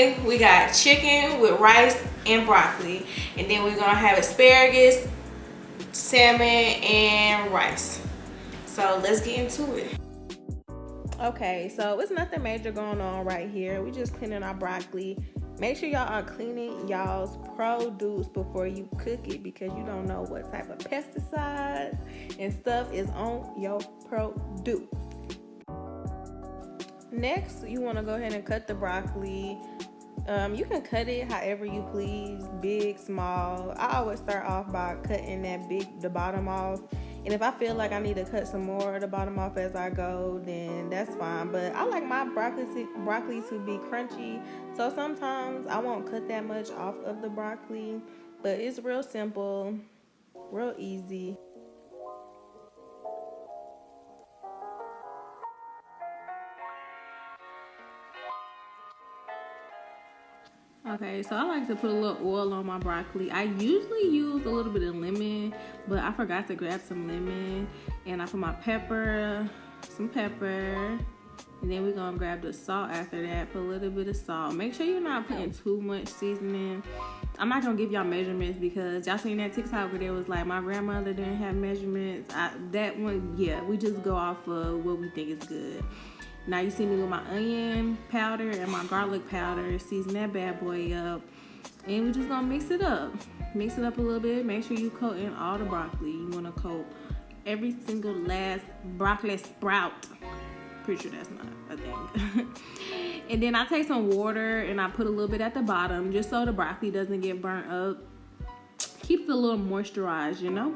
today we got chicken with rice and broccoli, and then we're gonna have asparagus, salmon, and rice. So let's get into it. Okay, so it's nothing major going on right here. We just cleaning our broccoli. Make sure y'all are cleaning y'all's produce before you cook it, because you don't know what type of pesticides and stuff is on your produce. Next, you want to go ahead and cut the broccoli. You can cut it however you please, big, small. I always start off by cutting the bottom off. And if I feel like I need to cut some more of the bottom off as I go, then that's fine. But I like my broccoli to be crunchy. So sometimes I won't cut that much off of the broccoli. But it's real simple, real easy. Okay, so I like to put a little oil on my broccoli. I usually use a little bit of lemon, but I forgot to grab some lemon. And I put my some pepper, and then we're gonna grab the salt after that. Put a little bit of salt. Make sure you're not putting too much seasoning. I'm not gonna give y'all measurements because y'all seen that TikTok where there was like my grandmother didn't have measurements. That one, yeah, we just go off of what we think is good. Now you see me with my onion powder and my garlic powder. Season that bad boy up. And we're just gonna mix it up. Mix it up a little bit. Make sure you coat in all the broccoli. You wanna coat every single last broccoli sprout. Pretty sure that's not a thing. And then I take some water and I put a little bit at the bottom just so the broccoli doesn't get burnt up. Keeps it a little moisturized, you know?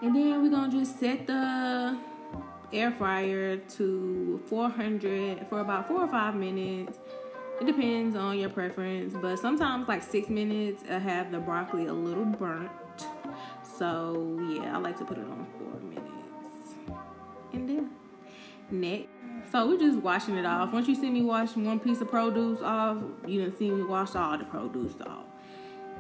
And then we're gonna just set the air fryer to 400 for about 4 or 5 minutes. It depends on your preference, but sometimes like 6 minutes I have the broccoli a little burnt. So yeah, I like to put it on 4 minutes. And then next, so we're just washing it off. Once you see me wash one piece of produce off, you done see me wash all the produce off.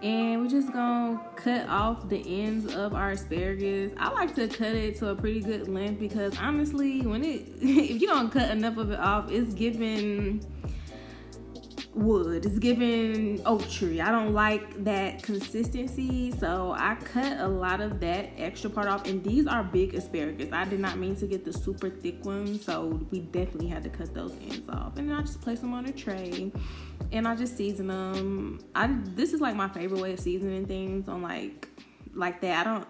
And we're just gonna cut off the ends of our asparagus. I like to cut it to a pretty good length because honestly, if you don't cut enough of it off, it's giving wood. It's giving oak tree. I don't like that consistency, so I cut a lot of that extra part off. And these are big asparagus. I did not mean to get the super thick ones, so we definitely had to cut those ends off. And then I just place them on a tray. And I just season them. This is like my favorite way of seasoning things on like that. I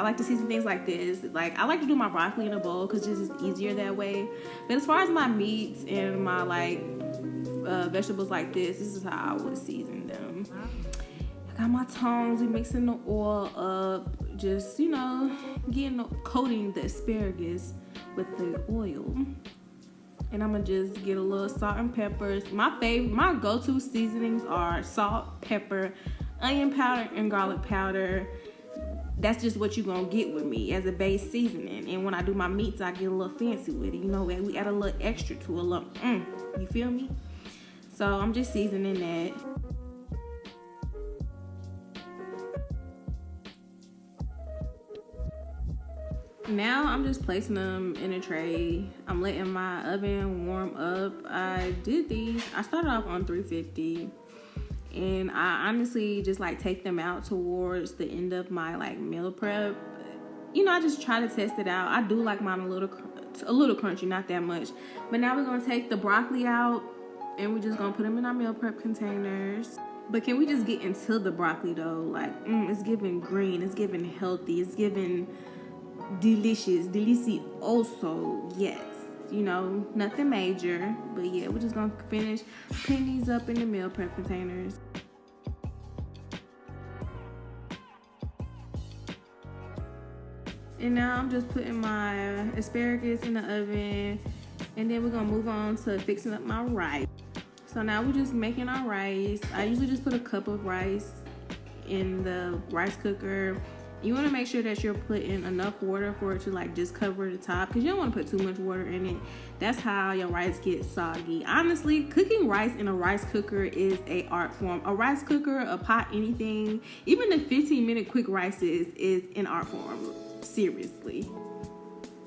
like to season things like this. Like I like to do my broccoli in a bowl because it's just easier that way. But as far as my meats and my vegetables like this is how I would season them. I got my tongs. We mixing the oil up. Just coating the asparagus with the oil. And I'm gonna just get a little salt and peppers. My go-to seasonings are salt, pepper, onion powder, and garlic powder. That's just what you're gonna get with me as a base seasoning. And when I do my meats, I get a little fancy with it. We add a little extra to a little, you feel me? So I'm just seasoning that. Now I'm just placing them in a tray. I'm letting my oven warm up. I started off on 350, and I honestly just take them out towards the end of my meal prep. I just try to test it out. I do like mine a little crunchy, not that much. But now we're gonna take the broccoli out, and we're just gonna put them in our meal prep containers. But can we just get into the broccoli though? It's giving green, it's giving healthy, it's giving delicious also. Yes, nothing major, but yeah, we're just gonna finish putting these up in the meal prep containers. And now I'm just putting my asparagus in the oven, and then we're gonna move on to fixing up my rice. So now we're just making our rice. I usually just put a cup of rice in the rice cooker. You want to make sure that you're putting enough water for it to just cover the top, because you don't want to put too much water in it. That's how your rice gets soggy. Honestly, cooking rice in a rice cooker is an art form. A rice cooker, a pot, anything, even the 15-minute quick rices is an art form. Seriously.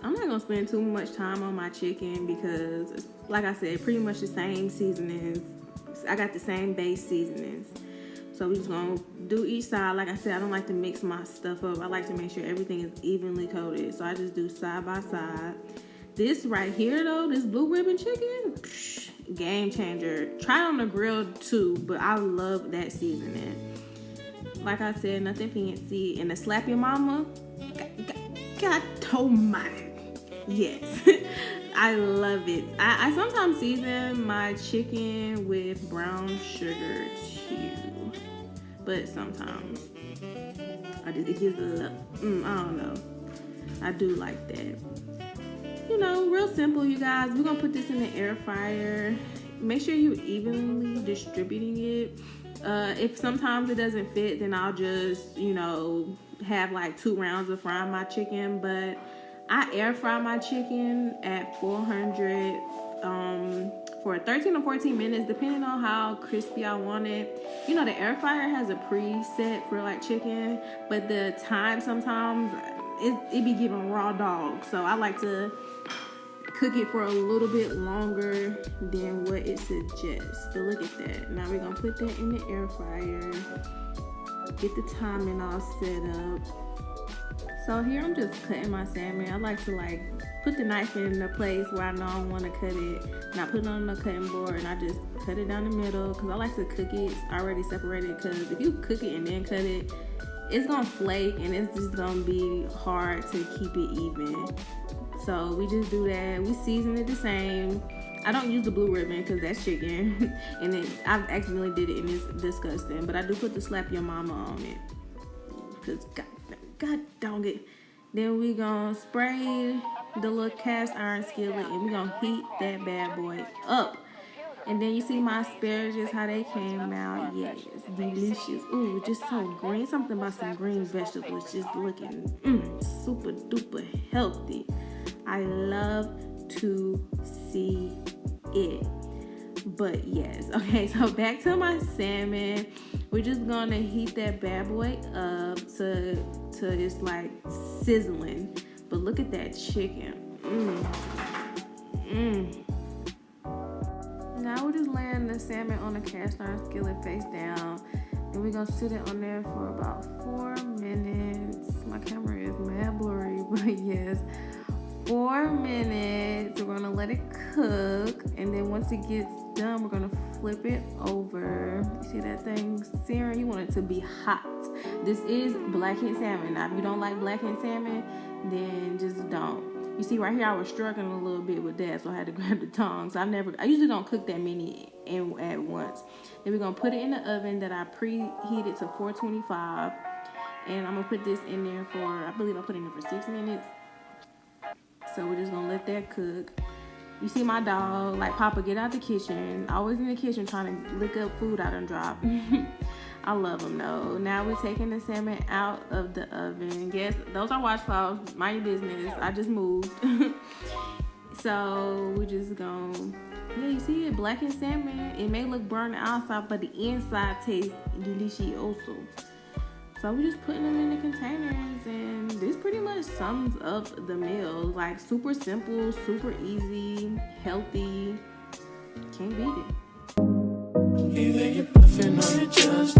I'm not gonna spend too much time on my chicken because, like I said, pretty much the same seasonings I got the same base seasonings. So we're just gonna do each side. Like I said, I don't like to mix my stuff up. I like to make sure everything is evenly coated. So I just do side by side. This right here though, this blue ribbon chicken, game changer. Try it on the grill too, but I love that seasoning. Like I said, nothing fancy. And the Slap Your Mama, God almighty, yes. I love it. I sometimes season my chicken with brown sugar too. But sometimes it gives a I don't know. I do like that. You know, real simple, you guys. We're gonna put this in the air fryer. Make sure you're evenly distributing it. If sometimes it doesn't fit, then I'll just, you know, have like 2 rounds of frying my chicken. But I air fry my chicken at 400 for 13 or 14 minutes, depending on how crispy I want it. You know, the air fryer has a preset for like chicken, but the time sometimes it be giving raw dog. So I like to cook it for a little bit longer than what it suggests. So look at that. Now we're gonna put that in the air fryer. Get the timing all set up. So here I'm just cutting my salmon. I like to like put the knife in the place where I know I want to cut it. And I put it on the cutting board and I just cut it down the middle because I like to cook it already separated, because if you cook it and then cut it, it's gonna flake and it's just gonna be hard to keep it even. So we just do that. We season it the same. I don't use the blue ribbon because that's chicken. And then I've accidentally did it and it's disgusting. But I do put the Slap Your Mama on it. Because God dang it. Then we gonna spray the little cast iron skillet and we gonna heat that bad boy up. And then you see my asparagus, how they came out. Yes, delicious. Ooh, just so green. Something about some green vegetables just looking super duper healthy. I love to see it. But yes, okay, so back to my salmon. We're just gonna heat that bad boy up to it's like sizzling. But look at that chicken. Now we're just laying the salmon on the cast iron skillet face down, and we're gonna sit it on there for about 4 minutes. My camera is mad blurry, but yes, 4 minutes. We're gonna let it cook, and then once it gets done, we're gonna flip it over. You see that thing searing? You want it to be hot. This is blackened salmon. Now, if you don't like blackened salmon, then just don't. You see right here, I was struggling a little bit with that, so I had to grab the tongs. I usually don't cook that many at once. Then we're gonna put it in the oven that I preheated to 425, and I'm gonna put this in there for, I believe I put it in there for 6 minutes. So we're just gonna let that cook. You see my dog, like, Papa, get out the kitchen. Always in the kitchen trying to lick up food I done dropped. I love him though. Now we're taking the salmon out of the oven. Yes, those are washcloths. Mind your business. I just moved. So we just gonna, yeah, you see it, blackened salmon. It may look burnt outside, but the inside tastes delicious also. So we're just putting them in the containers, and this pretty much sums up the meal. Like, super simple, super easy, healthy. Can't beat it. Either you're buffing or you're just